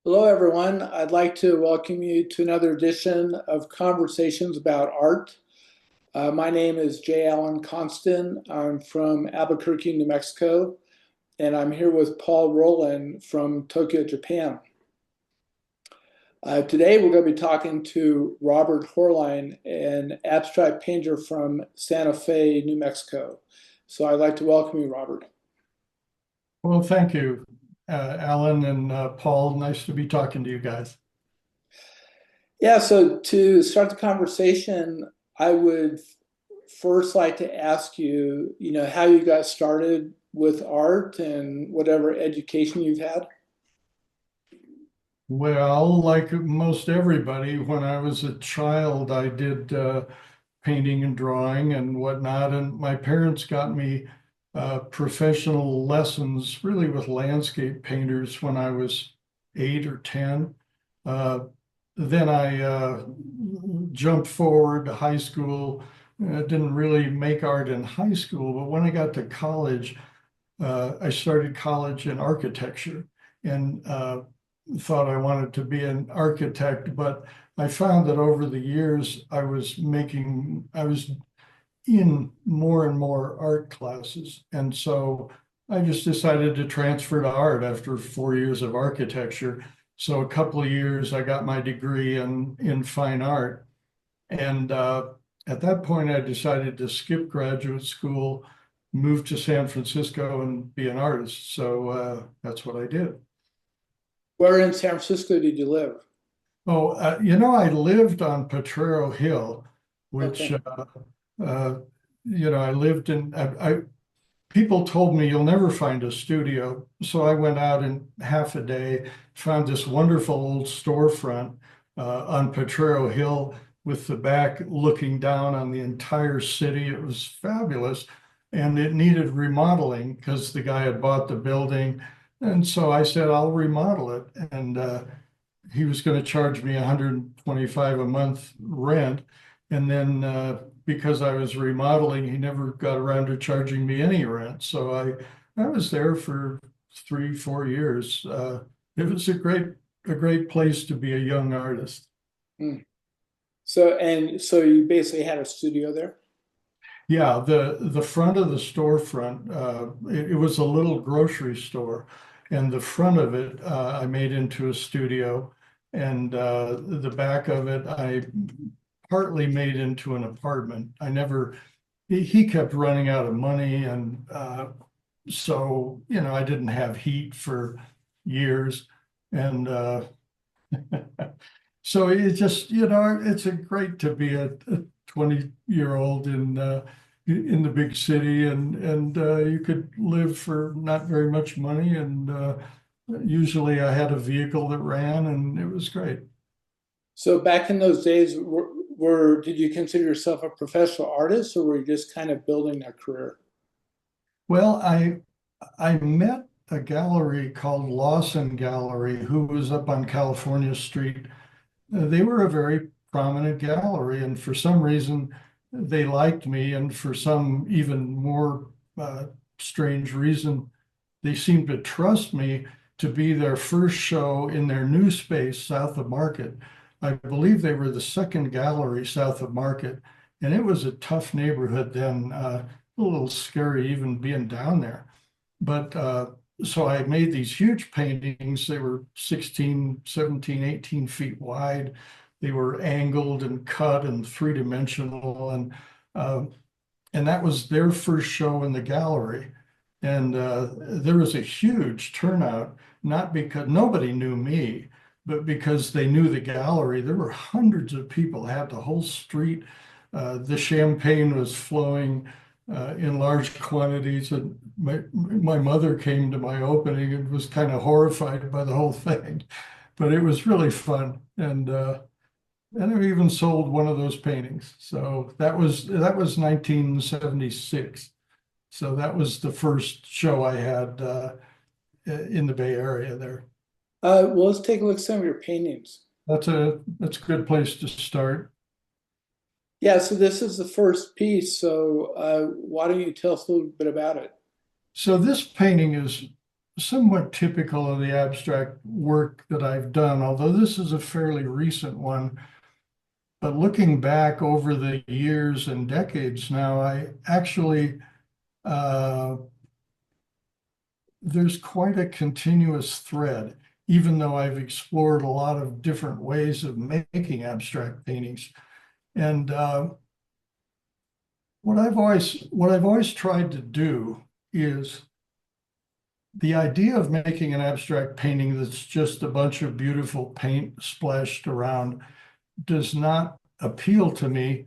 Hello, everyone. I'd like to welcome you to another edition of Conversations about Art. My name is J. Allen Constant. I'm from Albuquerque, New Mexico, and I'm here with Paul Rowland from Tokyo, Japan. Today, we're going to be talking to Robert Hoerlein, an abstract painter from Santa Fe, New Mexico. So I'd like to welcome you, Robert. Well, thank you, Alan and Paul. Nice to be talking to you guys. Yeah, so to start the conversation, I would first like to ask you, how you got started with art and whatever education you've had. Well, like most everybody, when I was a child, I did painting and drawing and whatnot. And my parents got me professional lessons really with landscape painters when I was 8 or 10. Uh, then I jumped forward to high school. Didn't really make art in high school, but when I got to college, I started college in architecture and thought I wanted to be an architect, but I found that over the years I was in more and more art classes. And so I just decided to transfer to art after 4 years of architecture. So a couple of years I got my degree in fine art. And at that point, I decided to skip graduate school, move to San Francisco and be an artist. So that's what I did. Where in San Francisco did you live? Oh, I lived on Potrero Hill, which, Okay. uh, I lived in, people told me you'll never find a studio. So I went out in half a day, found this wonderful old storefront on Potrero Hill with the back looking down on the entire city. It was fabulous. And it needed remodeling because the guy had bought the building. And so I said, I'll remodel it. And he was going to charge me 125 a month rent. And then because I was remodeling, he never got around to charging me any rent. So I was there for 3, 4 years. It was a great place to be a young artist. Hmm. So you basically had a studio there? Yeah, the front of the storefront, it was a little grocery store, and the front of it I made into a studio, and the back of it I partly made into an apartment. I never, he kept running out of money, and so I didn't have heat for years, and so it just it's a great to be a 20-year-old in the big city, and you could live for not very much money, and usually I had a vehicle that ran, and it was great. So back in those days, did you consider yourself a professional artist, or were you just kind of building a career? Well, I met a gallery called Lawson Gallery, who was up on California Street. They were a very prominent gallery, and for some reason, they liked me, and for some even more strange reason, they seemed to trust me to be their first show in their new space south of Market. I believe they were the second gallery south of Market, and it was a tough neighborhood then, a little scary even being down there. But so I made these huge paintings. They were 16, 17, 18 feet wide. They were angled and cut and three-dimensional. Uh, and that was their first show in the gallery. And there was a huge turnout, not because nobody knew me, but because they knew the gallery. There were hundreds of people, had the whole street. The champagne was flowing in large quantities. And my mother came to my opening and was kind of horrified by the whole thing, but it was really fun. And I even sold one of those paintings. So that was 1976. So that was the first show I had in the Bay Area there. Well, let's take a look at some of your paintings. That's a good place to start. Yeah, so this is the first piece. So why don't you tell us a little bit about it? So this painting is somewhat typical of the abstract work that I've done, although this is a fairly recent one. But looking back over the years and decades now, I actually, there's quite a continuous thread, even though I've explored a lot of different ways of making abstract paintings. And what I've always tried to do is the idea of making an abstract painting that's just a bunch of beautiful paint splashed around does not appeal to me,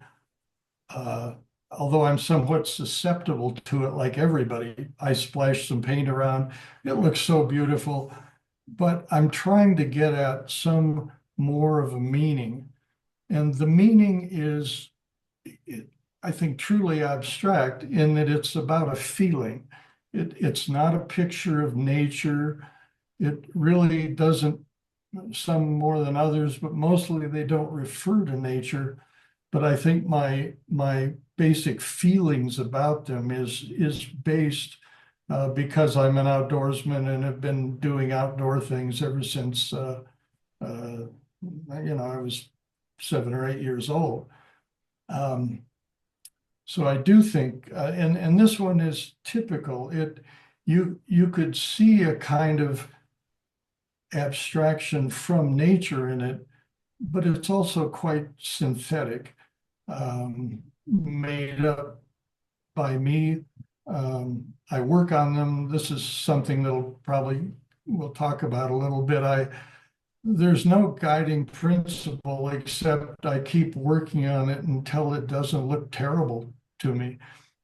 although I'm somewhat susceptible to it like everybody. I splash some paint around, it looks so beautiful, but I'm trying to get at some more of a meaning. And the meaning is, I think, truly abstract in that it's about a feeling. It's not a picture of nature. It really doesn't, some more than others, but mostly they don't refer to nature. But I think my basic feelings about them is based because I'm an outdoorsman and have been doing outdoor things ever since I was 7 or 8 years old. So I do think, and this one is typical. You could see a kind of abstraction from nature in it, but it's also quite synthetic, made up by me. I work on them. This is something that'll probably we'll talk about a little bit. There's no guiding principle except I keep working on it until it doesn't look terrible to me.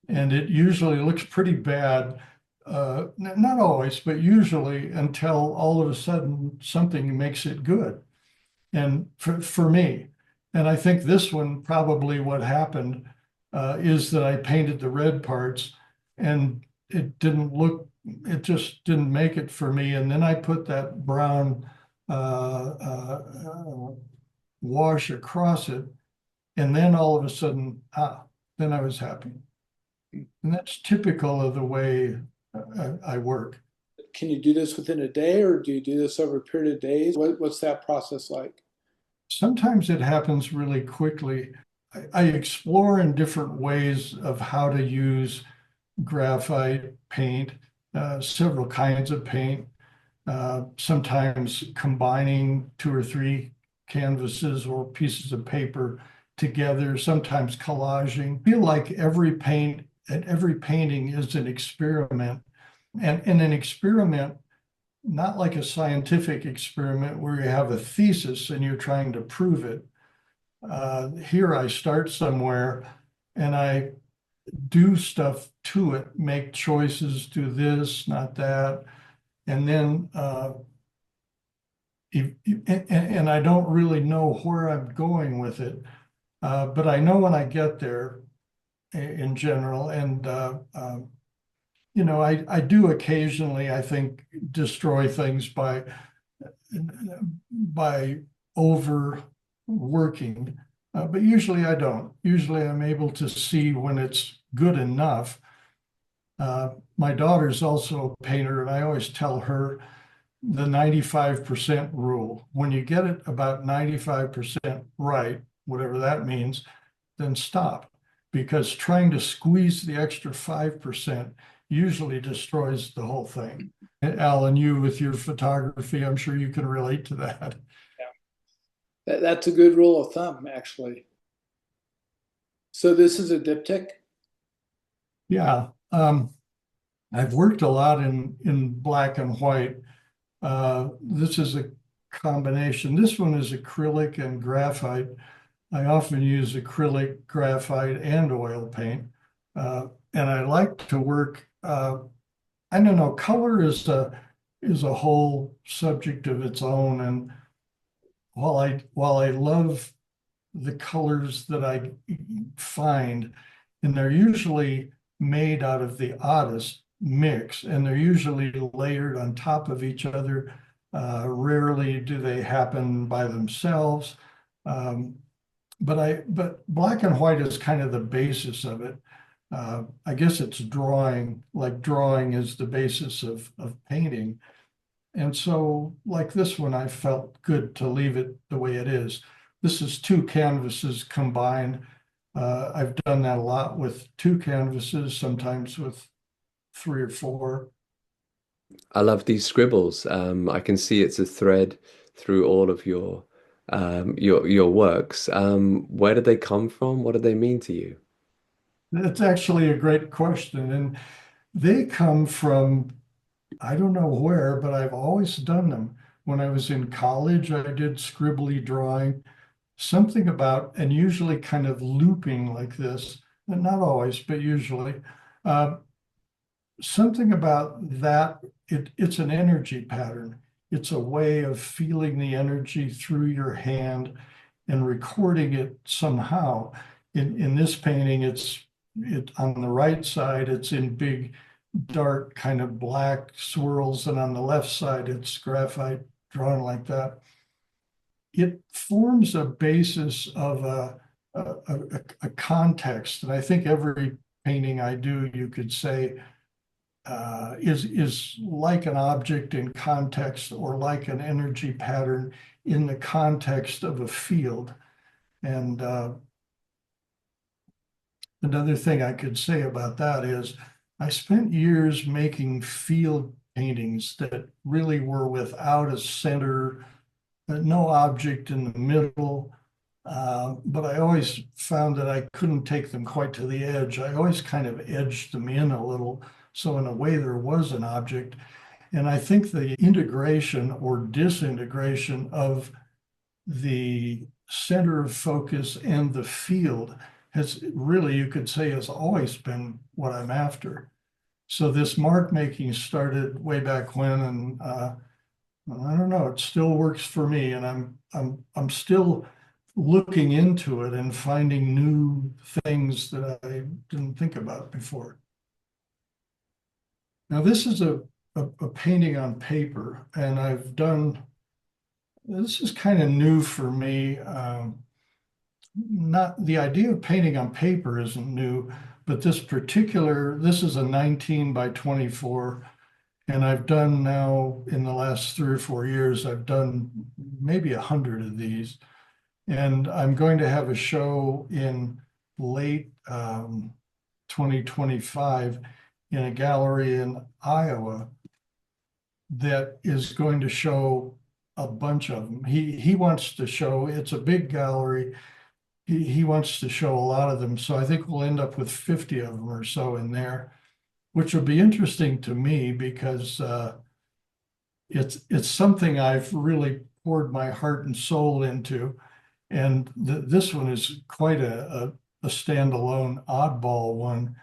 And it usually looks pretty bad, not always, but usually until all of a sudden something makes it good. And for me, and I think this one probably what happened is that I painted the red parts and it just didn't make it for me. And then I put that brown wash across it. And then all of a sudden, then I was happy. And that's typical of the way I work. Can you do this within a day, or do you do this over a period of days? What's that process like? Sometimes it happens really quickly. I explore in different ways of how to use graphite paint, several kinds of paint, sometimes combining 2 or 3 canvases or pieces of paper together, sometimes collaging. I feel like every painting is an experiment, and an experiment, not like a scientific experiment where you have a thesis and you're trying to prove it. Here I start somewhere and I do stuff to it, make choices, do this, not that. And then, and I don't really know where I'm going with it, but I know when I get there in general. And, I do occasionally, I think, destroy things by overworking, but usually I don't. Usually I'm able to see when it's good enough. My daughter's also a painter, and I always tell her the 95% rule. When you get it about 95% right, whatever that means, then stop. Because trying to squeeze the extra 5% usually destroys the whole thing. And Alan, you with your photography, I'm sure you can relate to that. Yeah. That's a good rule of thumb, actually. So this is a diptych? Yeah. I've worked a lot in black and white. This is a combination. This one is acrylic and graphite. I often use acrylic, graphite, and oil paint. And I like to work, I don't know, color is a whole subject of its own. And while I love the colors that I find, and they're usually made out of the oddest mix, and they're usually layered on top of each other. Rarely do they happen by themselves. But black and white is kind of the basis of it. I guess it's drawing, like drawing is the basis of painting. And so like this one, I felt good to leave it the way it is. This is two canvases combined. I've done that a lot with two canvases, sometimes with three or four. I love these scribbles. I can see it's a thread through all of your works. Where did they come from? What do they mean to you? That's actually a great question. And they come from, I don't know where, but I've always done them. When I was in college, I did scribbly drawing, something about, and usually kind of looping like this, but not always, but usually. Uh, Something about that, it's an energy pattern. It's a way of feeling the energy through your hand and recording it somehow. In this painting, it on the right side, it's in big, dark, kind of black swirls, and on the left side, it's graphite drawn like that. It forms a basis of a context, and I think every painting I do, you could say, is like an object in context or like an energy pattern in the context of a field. And another thing I could say about that is I spent years making field paintings that really were without a center, no object in the middle. But I always found that I couldn't take them quite to the edge. I always kind of edged them in a little. So in a way, there was an object. And I think the integration or disintegration of the center of focus and the field has really, you could say, has always been what I'm after. So this mark making started way back when, and I don't know, it still works for me, and I'm still looking into it and finding new things that I didn't think about before. Now this is a painting on paper, and this is kind of new for me. Not the idea of painting on paper isn't new, but this is a 19 by 24. And I've done now in the last 3 or 4 years, I've done maybe 100 of these. And I'm going to have a show in late 2025 in a gallery in Iowa that is going to show a bunch of them. He wants to show, it's a big gallery. He wants to show a lot of them. So I think we'll end up with 50 of them or so in there, which will be interesting to me because it's something I've really poured my heart and soul into. And this one is quite a standalone oddball one.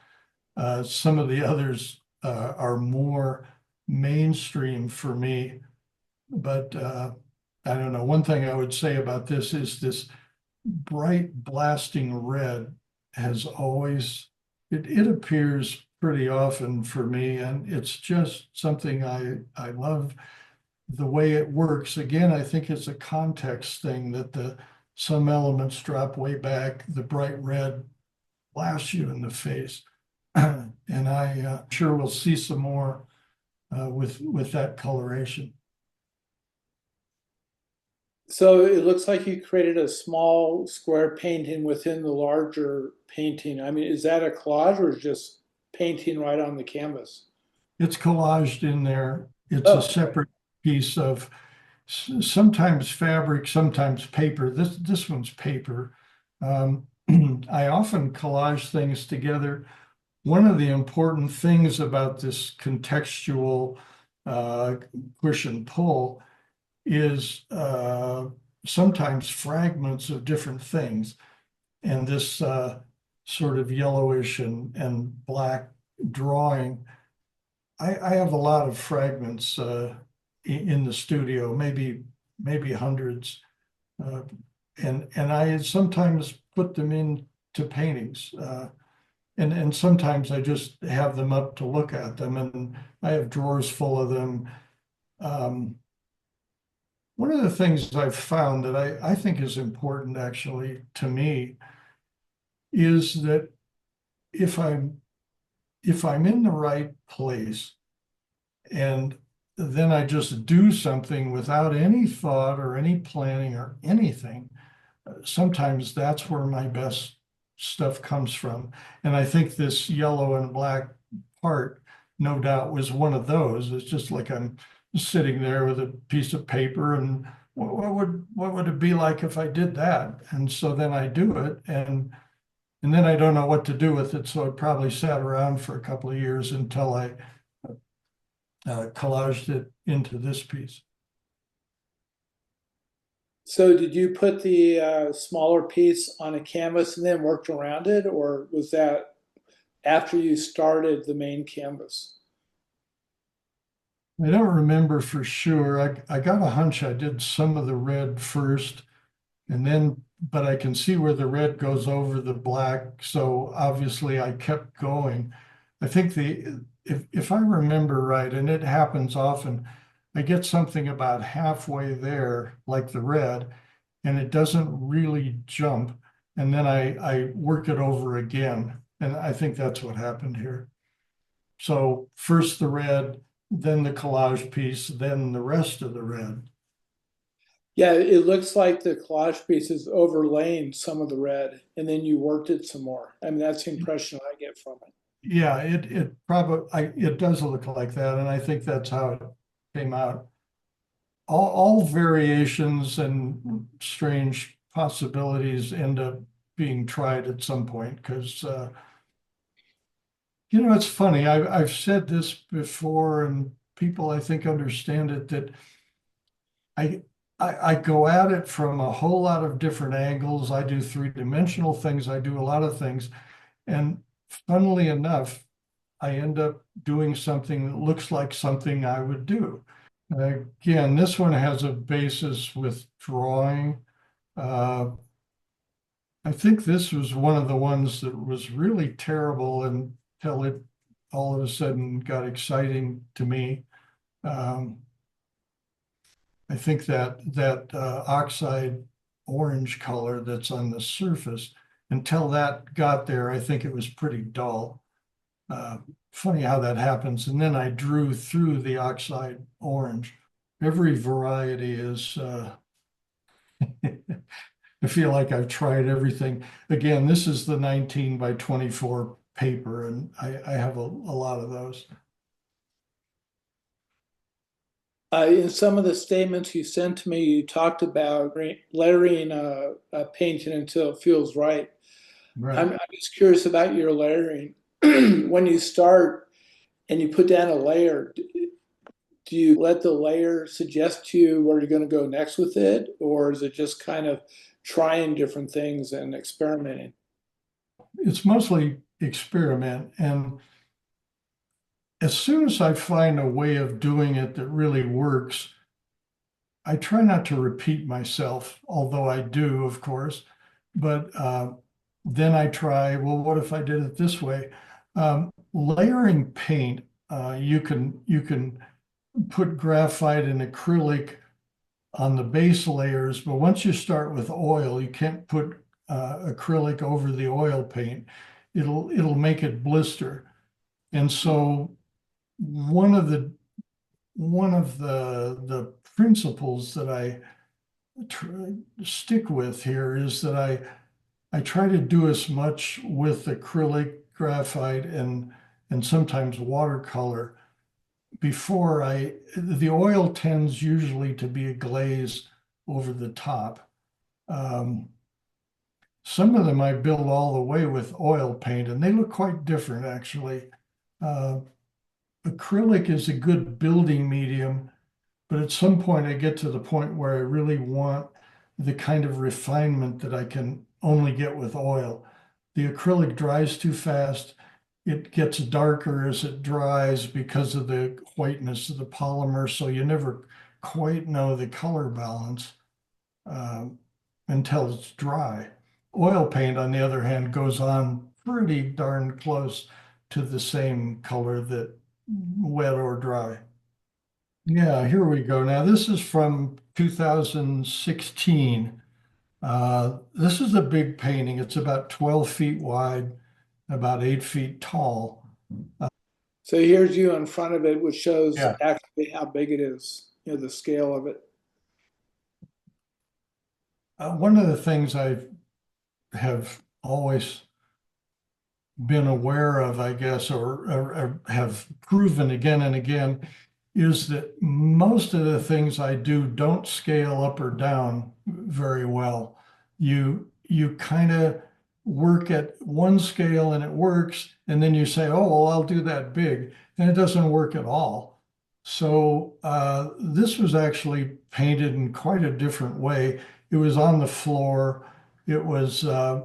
Some of the others are more mainstream for me, but I don't know. One thing I would say about this is this bright blasting red has always, it appears pretty often for me, and it's just something I love the way it works. Again, I think it's a context thing that some elements drop way back, the bright red blasts you in the face. And I sure will see some more with that coloration. So it looks like you created a small square painting within the larger painting. I mean, is that a collage or just painting right on the canvas? It's collaged in there. It's a Oh, separate piece of sometimes fabric, sometimes paper. This one's paper. I often collage things together. One of the important things about this contextual push and pull is sometimes fragments of different things. And this sort of yellowish and black drawing, I have a lot of fragments in the studio, maybe hundreds. Uh, and I sometimes put them into paintings. And sometimes I just have them up to look at them, and I have drawers full of them. One of the things I've found that I think is important actually to me is that if I'm in the right place and then I just do something without any thought or any planning or anything, sometimes that's where my best stuff comes from. And I think this yellow and black part, no doubt, was one of those. It's just like I'm sitting there with a piece of paper and what would it be like if I did that? And so then I do it, and then I don't know what to do with it. So it probably sat around for a couple of years until I collaged it into this piece. So did you put the smaller piece on a canvas and then worked around it, or was that after you started the main canvas? I don't remember for sure. I got a hunch I did some of the red first, and then, but I can see where the red goes over the black. So obviously I kept going. I think if I remember right, and it happens often, I get something about halfway there, like the red, and it doesn't really jump. And then I work it over again. And I think that's what happened here. So first the red, then the collage piece, then the rest of the red. Yeah, it looks like the collage piece is overlaying some of the red, and then you worked it some more. I mean, that's the impression I get from it. Yeah, it probably it does look like that, and I think that's how it came out. All variations and strange possibilities end up being tried at some point because it's funny. I've said this before, and people I think understand it that I, I go at it from a whole lot of different angles. I do three-dimensional things. I do a lot of things, and funnily enough, I end up doing something that looks like something I would do. Again, this one has a basis with drawing. Uh, I think this was one of the ones that was really terrible until it all of a sudden got exciting to me. Um, I think that oxide orange color that's on the surface, until that got there, I think it was pretty dull. Uh, Funny how that happens. And then I drew through the oxide orange. Every variety is, I feel like I've tried everything. Again, this is the 19 by 24 paper, and I have a lot of those. In some of the statements you sent to me, you talked about layering a painting until it feels right. Right. I'm just curious about your layering. When you start and you put down a layer, do you let the layer suggest to you where you're going to go next with it, or is it just kind of trying different things and experimenting? It's mostly experiment. And as soon as I find a way of doing it that really works, I try not to repeat myself, although I do, of course. But then I try, well, what if I did it this way? Layering paint, you can put graphite and acrylic on the base layers, but once you start with oil, you can't put acrylic over the oil paint. It'll make it blister. And so one of the principles that I stick with here is that I try to do as much with acrylic, graphite, and sometimes watercolor before the oil tends usually to be a glaze over the top. Um, some of them I build all the way with oil paint, and they look quite different actually. Uh, Acrylic is a good building medium, but at some point I get to the point where I really want the kind of refinement that I can only get with oil. The acrylic dries too fast. It gets darker as it dries because of the whiteness of the polymer, so you never quite know the color balance until it's dry. Oil paint, on the other hand, goes on pretty darn close to the same color that wet or dry. Yeah, here we go. Now, this is from 2016. This is a big painting. It's about 12 feet wide. about 8 feet tall. So here's you in front of it, which shows Yeah. actually how big it is, the scale of it. One of the things I have always been aware of, I guess, or have proven again and again, is that most of the things I do don't scale up or down very well. You kind of work at one scale and it works, and then you say, "Oh, well, I'll do that big," and it doesn't work at all. So this was actually painted in quite a different way. It was on the floor. It was uh,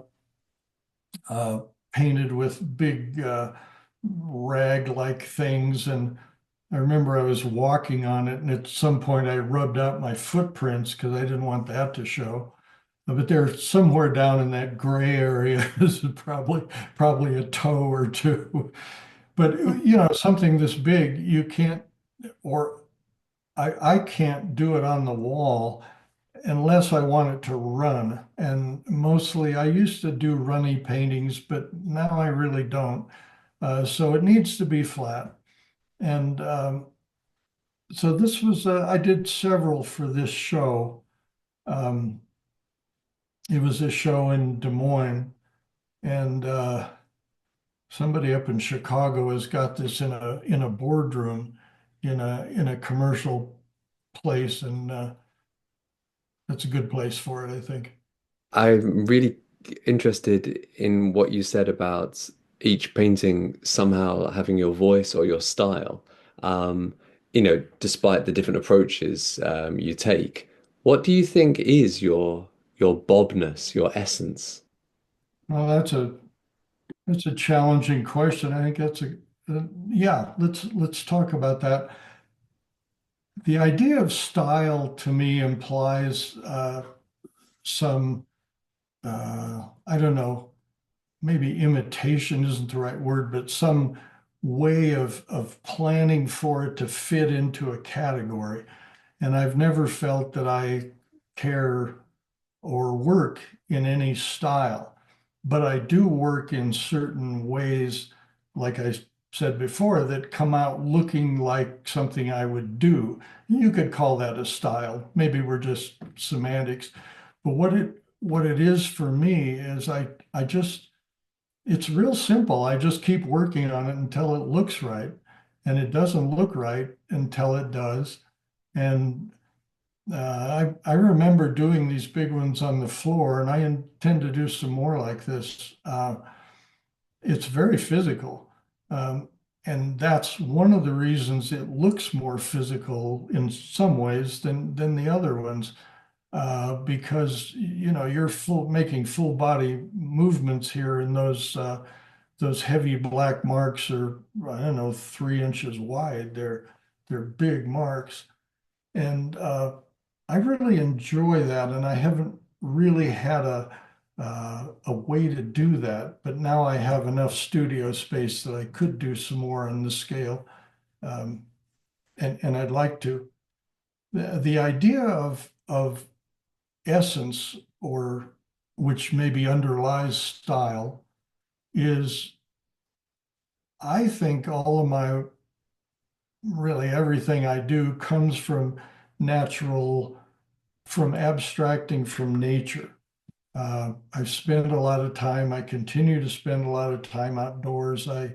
painted with big rag-like things. And I remember I was walking on it, and at some point I rubbed out my footprints because I didn't want that to show. But they're somewhere down in that gray area. This is probably a toe or two. But something this big, you can't, or I can't do it on the wall unless I want it to run. And mostly I used to do runny paintings, but now I really don't. So it needs to be flat. And so this was, I did several for this show. Um, it was a show in Des Moines, and somebody up in Chicago has got this in a boardroom in a commercial place, and that's a good place for it, I think. I'm really interested in what you said about each painting somehow having your voice or your style. Um, despite the different approaches you take, what do you think is your Bobness, your essence? Well, that's a challenging question. I think yeah. Let's talk about that. The idea of style to me implies some I don't know, maybe imitation isn't the right word, but some way of planning for it to fit into a category. And I've never felt that I care or work in any style, but I do work in certain ways, like I said before, that come out looking like something I would do. You could call that a style. Maybe we're just semantics, but what it is for me is I just it's real simple. I just keep working on it until it looks right, and it doesn't look right until it does. And I remember doing these big ones on the floor, and I intend to do some more like this. It's very physical. Um, and that's one of the reasons it looks more physical in some ways than the other ones, because you're making full body movements here, and those heavy black marks are, I don't know, 3 inches wide. They're big marks, and I really enjoy that, and I haven't really had a way to do that. But now I have enough studio space that I could do some more on the scale, um, and I'd like to. The idea of essence, or which maybe underlies style, is I think all of my really everything I do comes from natural, from abstracting from nature. I've spent a lot of time, I continue to spend a lot of time outdoors. Uh,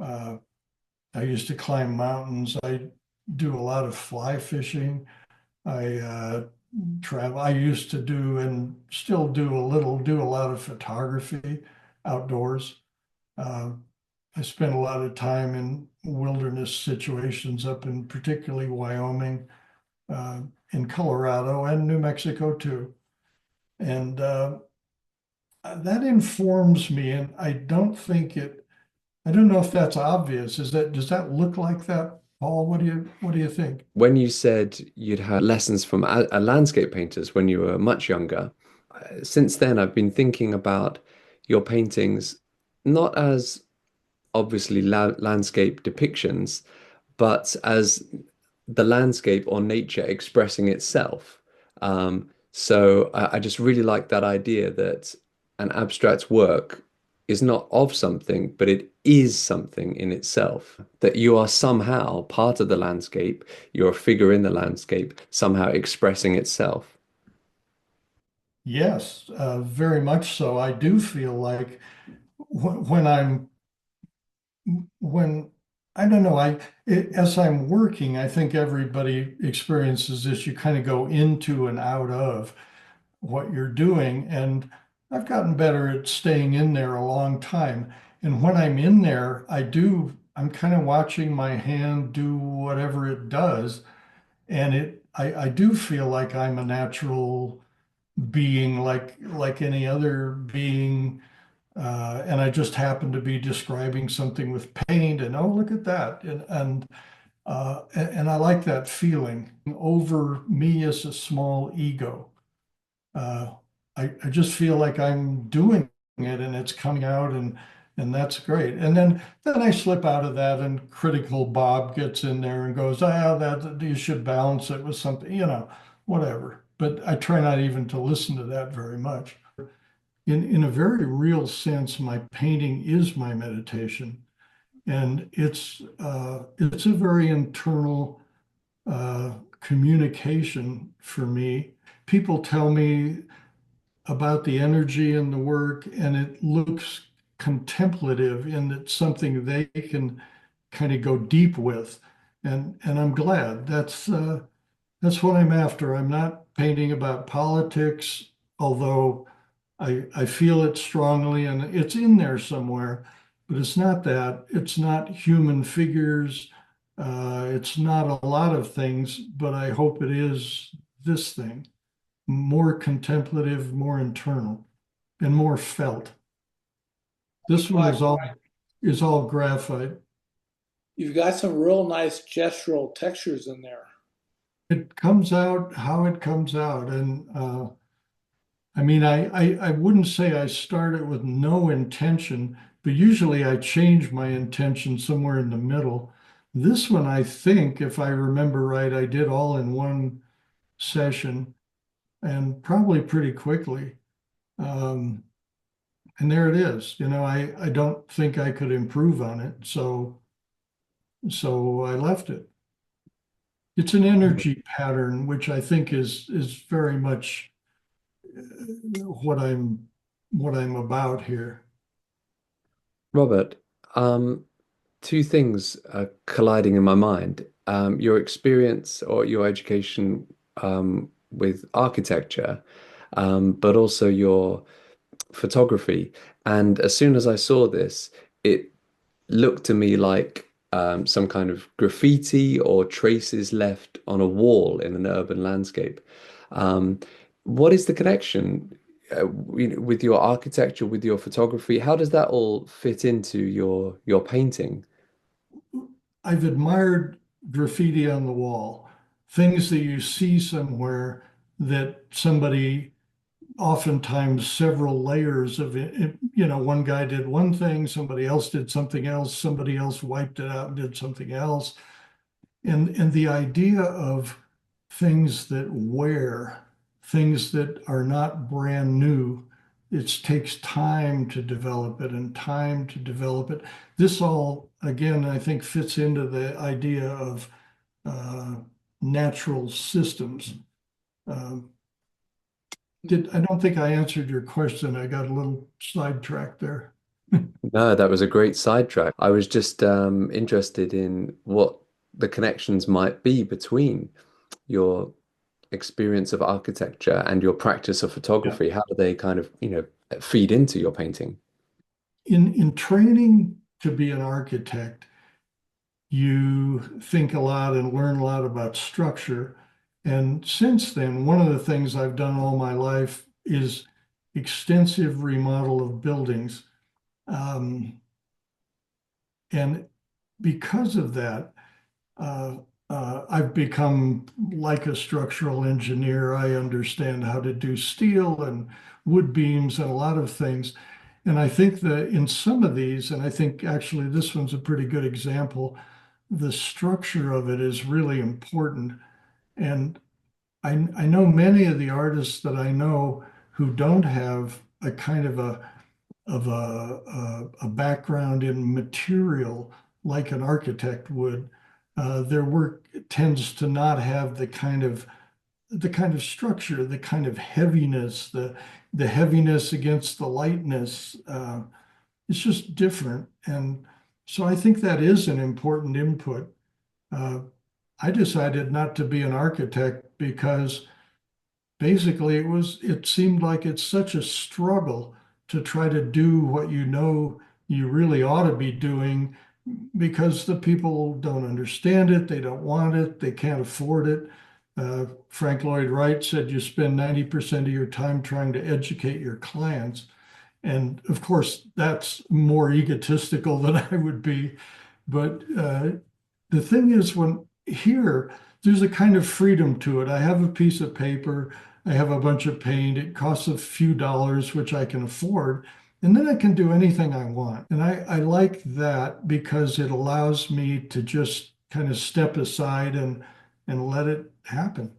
I used to climb mountains. I do a lot of fly fishing. I travel. I used to do and still do a lot of photography outdoors. Uh, I spent a lot of time in wilderness situations up in particularly Wyoming, uh, in Colorado and New Mexico too. And that informs me. And I don't know if that's obvious. Does that look like that, Paul? What do you think? When you said you'd had lessons from landscape painters when you were much younger, since then I've been thinking about your paintings not as obviously landscape depictions, but as the landscape or nature expressing itself. So I just really like that idea that an abstract work is not of something, but it is something in itself. That you are somehow part of the landscape, you're a figure in the landscape, somehow expressing itself. Yes, very much so. I do feel like when when I don't know, as I'm working, I think everybody experiences this. You kind of go into and out of what you're doing, and I've gotten better at staying in there a long time. And when I'm in there, I'm kind of watching my hand do whatever it does, and I do feel like I'm a natural being, like any other being. And I just happened to be describing something with paint, and oh, look at that. And I like that feeling. Over me is a small ego. Uh, I just feel like I'm doing it and it's coming out, and that's great. And then I slip out of that, and critical Bob gets in there and goes, that you should balance it with something, whatever. But I try not even to listen to that very much. In a very real sense, my painting is my meditation, and it's a very internal communication for me. People tell me about the energy in the work, and it looks contemplative, and it's something they can kind of go deep with, and I'm glad that's what I'm after. I'm not painting about politics, although I feel it strongly and it's in there somewhere, but it's not that. It's not human figures. It's not a lot of things, but I hope it is this thing, more contemplative, more internal, and more felt. This one is all graphite. You've got some real nice gestural textures in there. It comes out how it comes out, and I mean, I wouldn't say I start it with no intention, but usually I change my intention somewhere in the middle. This one, I think, if I remember right, I did all in one session and probably pretty quickly. Um, and there it is. I don't think I could improve on it, so I left it. It's an energy pattern, which I think is very much what I'm about here. Robert, two things are colliding in my mind. Your experience or your education with architecture, but also your photography. And as soon as I saw this, it looked to me like some kind of graffiti or traces left on a wall in an urban landscape. Um, what is the connection with your architecture, with your photography? How does that all fit into your painting? I've admired graffiti on the wall, things that you see somewhere that somebody, oftentimes several layers of it, one guy did one thing, somebody else did something else, somebody else wiped it out and did something else. And the idea of things that wear, things that are not brand new, it takes time to develop it and time to develop it. This all, again, I think fits into the idea of uh, natural systems. Um, I don't think I answered your question. I got a little sidetracked there. No, that was a great sidetrack. I was just interested in what the connections might be between your experience of architecture and your practice of Yeah. photography. How do they kind of, feed into your painting? In training to be an architect, you think a lot and learn a lot about structure. And since then, one of the things I've done all my life is extensive remodel of buildings. Um, and because of that, uh, I've become like a structural engineer. I understand how to do steel and wood beams and a lot of things. And I think that in some of these, and I think actually this one's a pretty good example, the structure of it is really important. And I know many of the artists that I know who don't have a kind of a background in material like an architect would, their work tends to not have the kind of structure, the kind of heaviness, the heaviness against the lightness. It's just different. And so I think that is an important input. Uh, I decided not to be an architect because basically it seemed like it's such a struggle to try to do what you know you really ought to be doing because the people don't understand it, they don't want it, they can't afford it. Frank Lloyd Wright said you spend 90% of your time trying to educate your clients. And of course, that's more egotistical than I would be. But the thing is, when here, there's a kind of freedom to it. I have a piece of paper, I have a bunch of paint, it costs a few dollars, which I can afford. And then I can do anything I want. And I like that because it allows me to just kind of step aside and let it happen.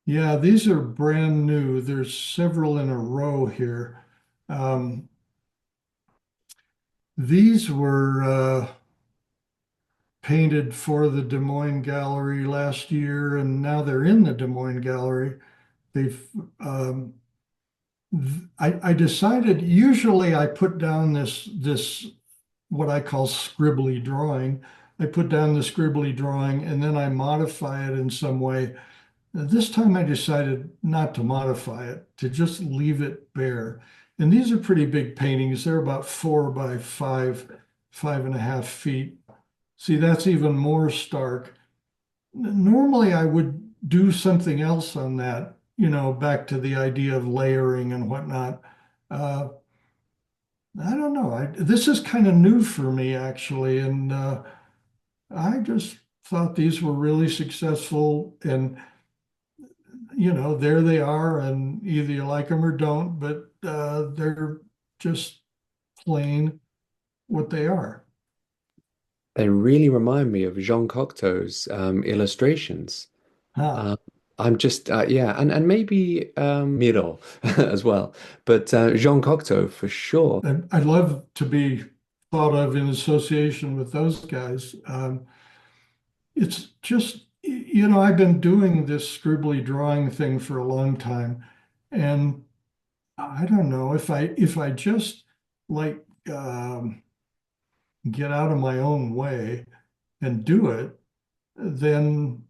Yeah, these are brand new. There's several in a row here. Um, these were painted for the Des Moines Gallery last year, and now they're in the Des Moines Gallery. They've um, I decided usually I put down this what I call scribbly drawing. I put down the scribbly drawing and then I modify it in some way. This time I decided not to modify it, to just leave it bare. And these are pretty big paintings. They're about 4 by 5, 5.5 feet. See, that's even more stark. Normally I would do something else on that, back to the idea of layering and whatnot. Uh, I don't know. This is kind of new for me, actually. And I just thought these were really successful. And there they are, and either you like them or don't, but they're just plain what they are. They really remind me of Jean Cocteau's illustrations. Huh. Uh, I'm just yeah, and maybe Miro as well, but Jean Cocteau for sure. And I'd love to be thought of in association with those guys. It's just, I've been doing this scribbly drawing thing for a long time, and I don't know if I just like get out of my own way and do it, then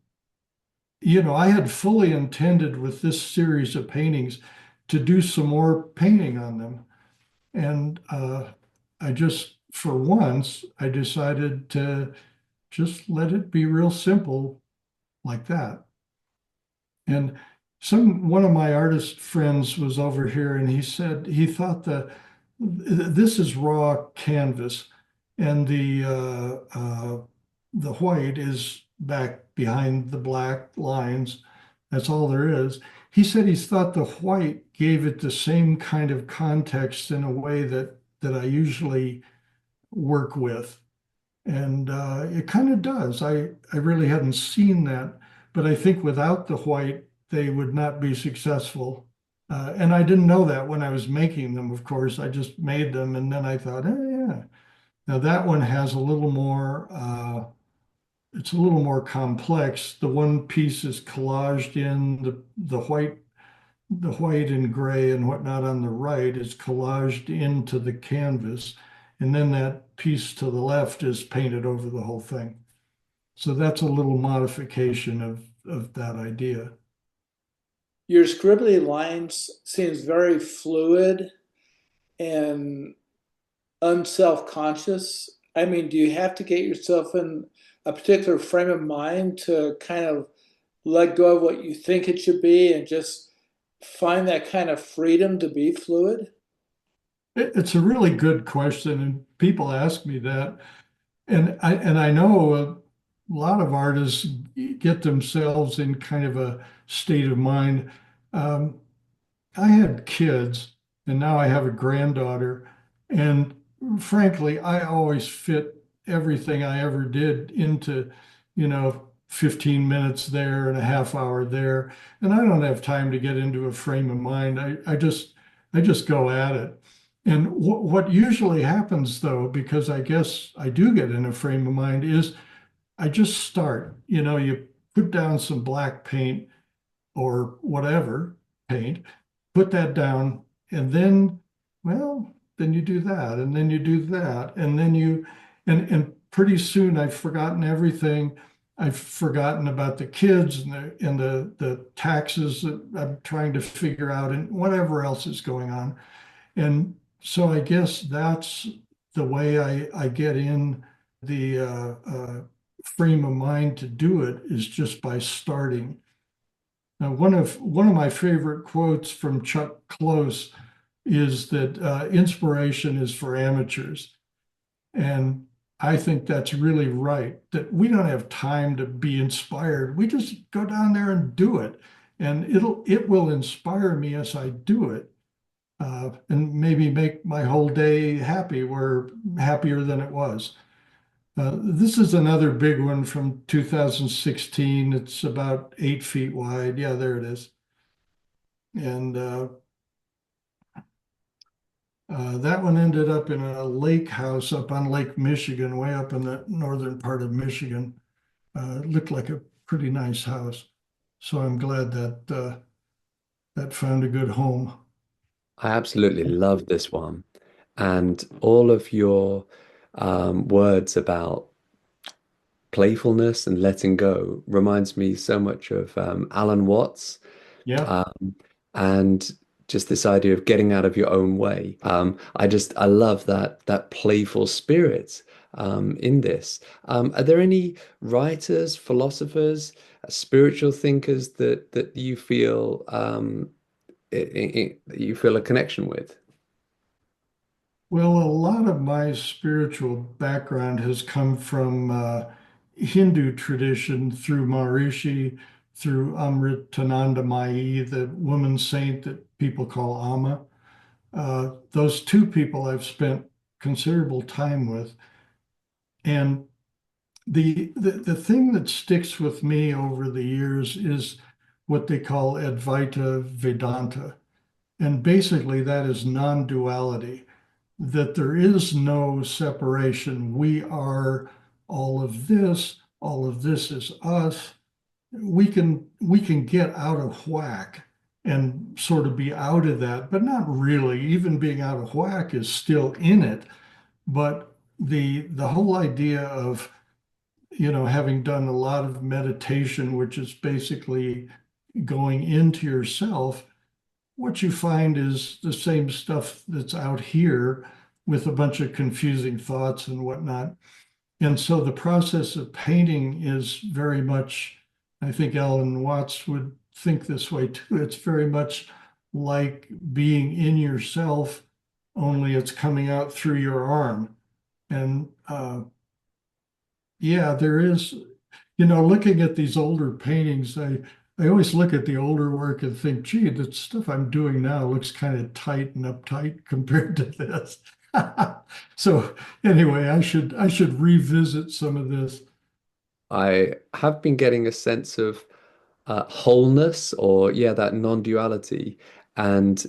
I had fully intended with this series of paintings to do some more painting on them. And I just, for once, I decided to just let it be real simple like that. And one of my artist friends was over here and he said he thought this is raw canvas and the white is back behind the black lines. That's all there is. He said he thought the white gave it the same kind of context in a way that I usually work with. And it kind of does. I really hadn't seen that, but I think without the white, they would not be successful. And I didn't know that when I was making them, of course. I just made them and then I thought, oh, yeah. Now that one has a little more, it's a little more complex. The one piece is collaged in the white and gray and whatnot on the right is collaged into the canvas. And then that piece to the left is painted over the whole thing. So that's a little modification of that idea. Your scribbly lines seems very fluid and unself-conscious. I mean, do you have to get yourself in a particular frame of mind to kind of let go of what you think it should be and just find that kind of freedom to be fluid? It's a really good question, and people ask me that. And I know a lot of artists get themselves in kind of a state of mind. Um, I had kids, and now I have a granddaughter. And frankly, I always fit everything I ever did into, 15 minutes there and a half hour there. And I don't have time to get into a frame of mind. I just go at it. And what usually happens though, because I guess I do get in a frame of mind, is I just start. You put down some black paint or whatever paint, put that down, and then, well, then you do that, and then you do that, and then and pretty soon I've forgotten everything. I've forgotten about the kids and the taxes that I'm trying to figure out and whatever else is going on. And so I guess that's the way I get in the frame of mind to do it, is just by starting. Now, one of my favorite quotes from Chuck Close is that inspiration is for amateurs. And I think that's really right, that we don't have time to be inspired. We just go down there and do it. And it will inspire me as I do it, and maybe make my whole day happy, or happier than it was. This is another big one from 2016. It's about 8 feet wide. Yeah, there it is. And that one ended up in a lake house up on Lake Michigan, way up in the northern part of Michigan. It looked like a pretty nice house. So I'm glad that that found a good home. I absolutely love this one. And all of your words about playfulness and letting go reminds me so much of Alan Watts, Yeah. um, and just this idea of getting out of your own way. I love that playful spirit in this. Are there any writers, philosophers, spiritual thinkers that you feel that you feel a connection with? Well, a lot of my spiritual background has come from Hindu tradition through Maharishi, through Amritanandamayi, the woman saint that people call Amma. Those two people I've spent considerable time with. And the thing that sticks with me over the years is what they call Advaita Vedanta. And basically, that is non-duality, that there is no separation. We are all of this is us. We can get out of whack and sort of be out of that, but not really. Even being out of whack is still in it. But the whole idea of, having done a lot of meditation, which is basically going into yourself, what you find is the same stuff that's out here with a bunch of confusing thoughts and whatnot. And so the process of painting is very much, I think Alan Watts would think this way too. It's very much like being in yourself, only it's coming out through your arm. And yeah, there is, looking at these older paintings, I always look at the older work and think, gee, the stuff I'm doing now looks kind of tight and uptight compared to this. So anyway, I should revisit some of this. I have been getting a sense of wholeness, or yeah, that non-duality, and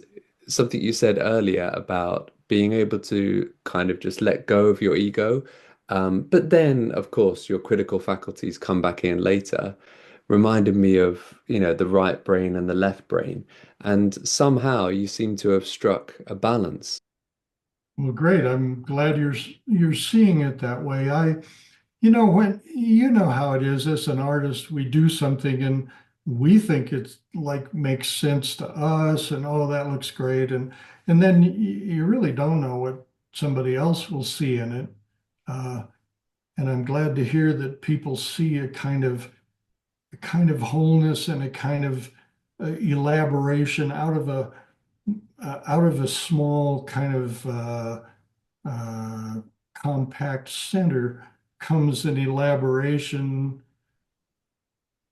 something you said earlier about being able to kind of just let go of your ego. But then, of course, your critical faculties come back in later, reminded me of, the right brain and the left brain. And somehow you seem to have struck a balance. Well, great. I'm glad you're seeing it that way. When how it is as an artist, we do something and we think it's like makes sense to us, and oh, that looks great, and then you really don't know what somebody else will see in it. Uh, and I'm glad to hear that people see a kind of wholeness and a kind of elaboration out of a small kind of uh, compact center comes an elaboration,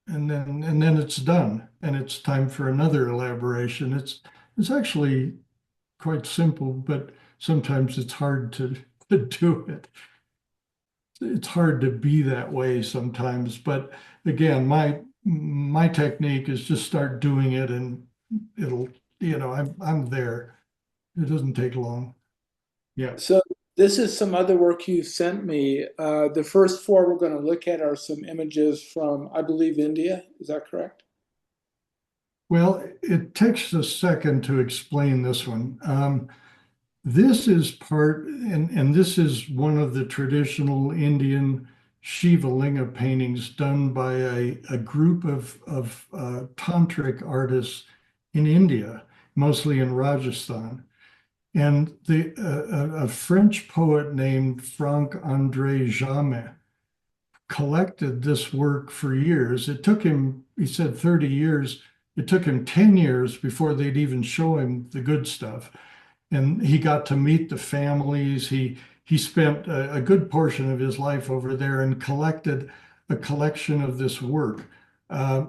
and then it's done, and it's time for another elaboration. It's actually quite simple, but sometimes it's hard to do it. It's hard to be that way sometimes. But again, my technique is just start doing it, and it'll, I'm there. It doesn't take long. Yeah. So this is some other work you sent me. The first four we're going to look at are some images from, I believe, India. Is that correct? Well, it takes a second to explain this one. This is part, and this is one of the traditional Indian Shiva Linga paintings done by a group of Tantric artists in India, mostly in Rajasthan. And a French poet named Franck-André Jamet collected this work for years. It took him, he said, 30 years. It took him 10 years before they'd even show him the good stuff. And he got to meet the families. He spent a good portion of his life over there and collected a collection of this work. Uh,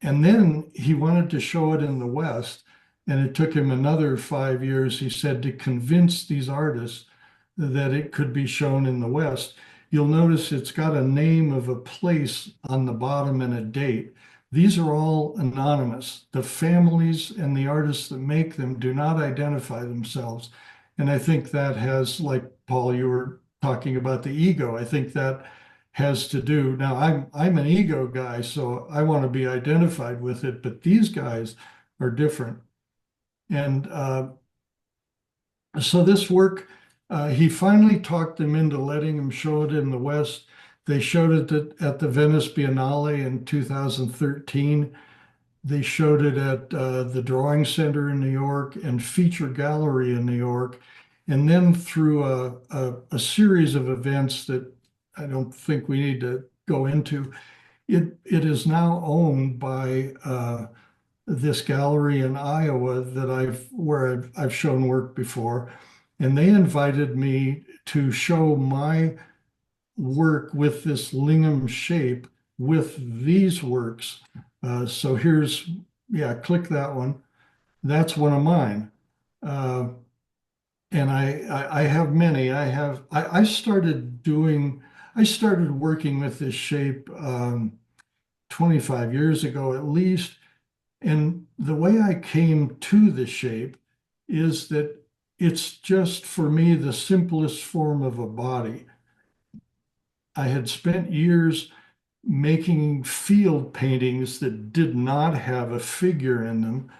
and then he wanted to show it in the West. And it took him another 5 years, he said, to convince these artists that it could be shown in the West. You'll notice it's got a name of a place on the bottom and a date. These are all anonymous. The families and the artists that make them do not identify themselves. And I think that has, like Paul, you were talking about the ego. I think that has to do. Now, I'm an ego guy, so I want to be identified with it, but these guys are different. And so this work, he finally talked them into letting him show it in the West. They showed it at the Venice Biennale in 2013. They showed it at the Drawing Center in New York and Feature Gallery in New York. And then through a series of events that I don't think we need to go into, it is now owned by this gallery in Iowa that where I've shown work before. And they invited me to show my work with this lingam shape with these works. So here's, yeah, click that one. That's one of mine. And I have many. I started working with this shape 25 years ago at least. And the way I came to the shape is that it's just for me the simplest form of a body. I had spent years making field paintings that did not have a figure in them.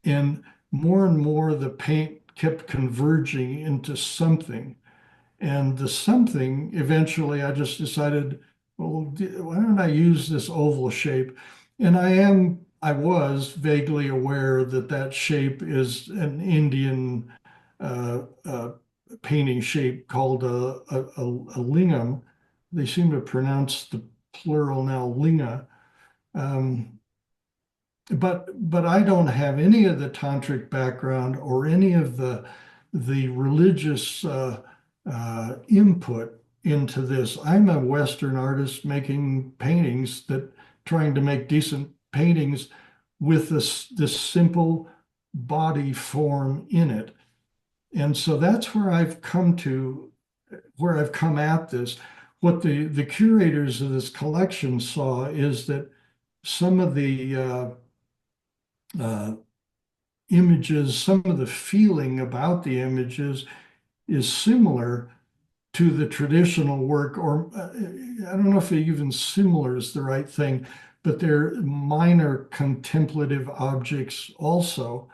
And more the paint kept converging into something. And the something, eventually I just decided, well, why don't I use this oval shape? And I was vaguely aware that that shape is an Indian painting shape called a lingam. They seem to pronounce the plural now linga. But I don't have any of the tantric background or any of the religious input into this. I'm a Western artist making paintings that trying to make decent paintings with this simple body form in it. And so that's where I've come at this. What the curators of this collection saw is that some of the images, some of the feeling about the images is similar to the traditional work, or I don't know if even similar is the right thing, but they're minor contemplative objects also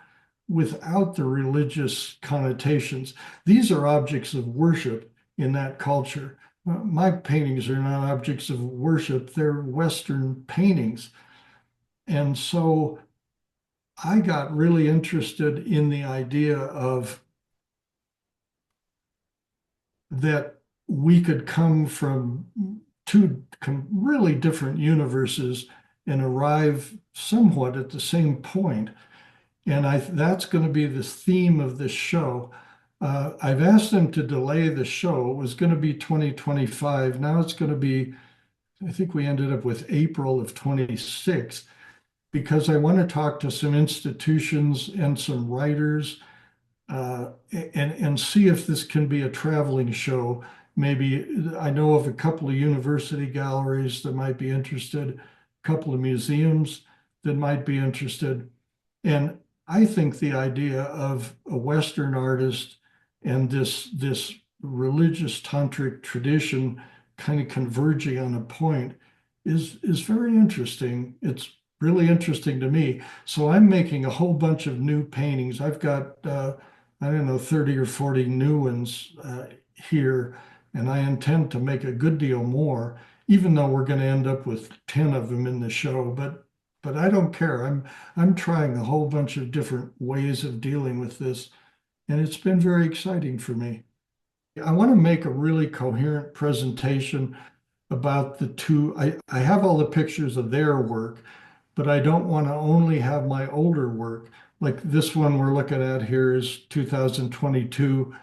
without the religious connotations. These are objects of worship in that culture. My paintings are not objects of worship, they're Western paintings. And so I got really interested in the idea of that we could come from two really different universes and arrive somewhat at the same point. And that's going to be the theme of this show. I've asked them to delay the show. It was going to be 2025. Now it's going to be, I think we ended up with April of 26, because I want to talk to some institutions and some writers and see if this can be a traveling show. Maybe I know of a couple of university galleries that might be interested, a couple of museums that might be interested. And I think the idea of a Western artist and this religious tantric tradition kind of converging on a point is very interesting. It's really interesting to me. So I'm making a whole bunch of new paintings. I've got I don't know, 30 or 40 new ones here, and I intend to make a good deal more, even though we're going to end up with 10 of them in the show. But I don't care. I'm trying a whole bunch of different ways of dealing with this, and it's been very exciting for me. I want to make a really coherent presentation about the two. I have all the pictures of their work, but I don't want to only have my older work. Like this one we're looking at here is 2022.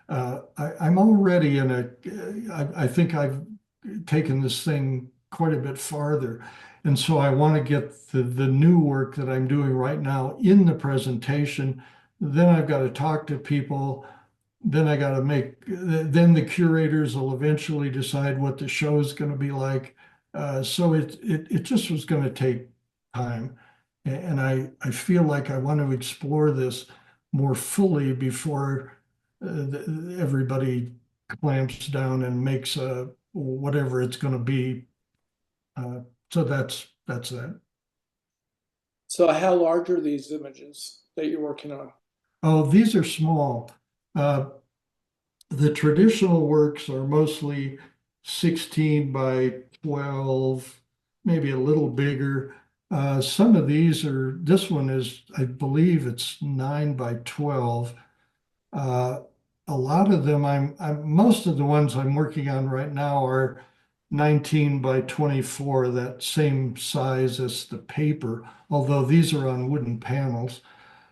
I'm already in I think I've taken this thing quite a bit farther. And so I want to get the new work that I'm doing right now in the presentation. Then I've got to talk to people. Then I got to then the curators will eventually decide what the show is going to be like. So it just was going to take time. And I feel like I want to explore this more fully before everybody clamps down and makes whatever it's going to be. So that's that. So how large are these images that you're working on? Oh, these are small. Uh, the traditional works are mostly 16 by 12, maybe a little bigger. Some of these this one is, I believe it's 9 by 12. Uh, a lot of them, most of the ones I'm working on right now are 19 by 24, that same size as the paper, although these are on wooden panels.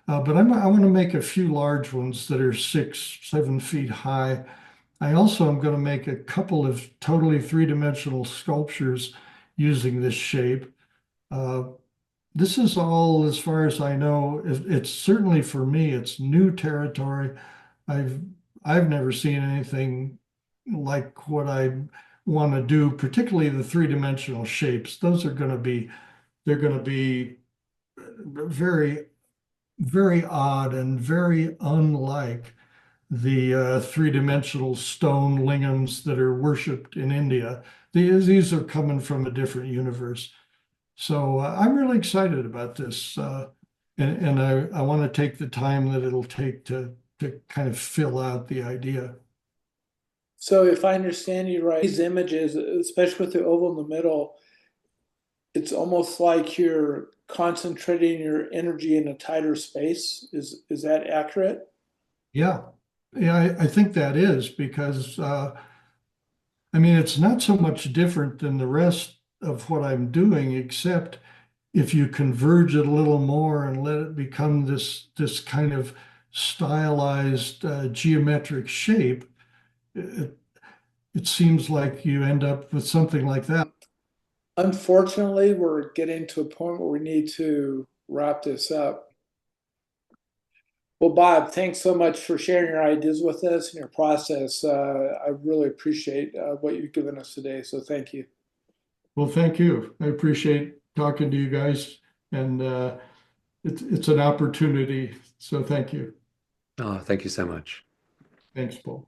But I want to make a few large ones that are 6, 7 feet high. I also am going to make a couple of totally three-dimensional sculptures using this shape. Uh, this is all, as far as I know, it's certainly for me, it's new territory. I've I've never seen anything like what I want to do, particularly the three-dimensional shapes. Those are going to be they're going to be very, very odd and very unlike the three-dimensional stone lingams that are worshipped in India. These are coming from a different universe. So I'm really excited about this. And I want to take the time that it'll take to kind of fill out the idea. So if I understand you right, these images, especially with the oval in the middle, it's almost like you're concentrating your energy in a tighter space. Is that accurate? Yeah, yeah, I think that is because I mean, it's not so much different than the rest of what I'm doing, except if you converge it a little more and let it become this kind of stylized geometric shape, it, it seems like you end up with something like that. Unfortunately, we're getting to a point where we need to wrap this up. Well, Bob, thanks so much for sharing your ideas with us and your process. I really appreciate what you've given us today. So thank you. Well, thank you. I appreciate talking to you guys, and it's an opportunity. So thank you. Oh, thank you so much. Thanks, Paul.